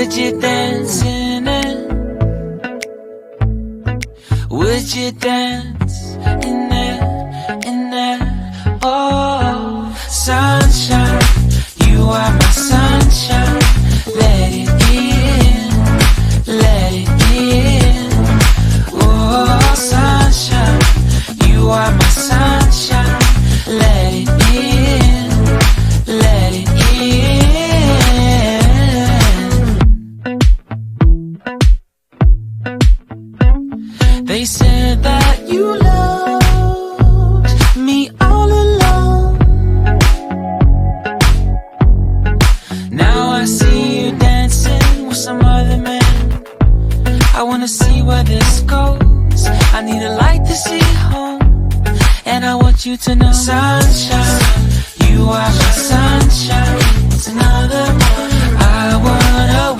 Would you dance in it? Would you dance in it, in it? Oh, sunshine, you are my sunshine. Let it in, let it in. Oh, sunshine, you are my sunshine. Let it in, let it in. They said that you loved me all along. Now I see you dancing with some other man. I wanna see where this goes. I need a light to see home, and I want you to know, sunshine, you are my sunshine. It's another morning.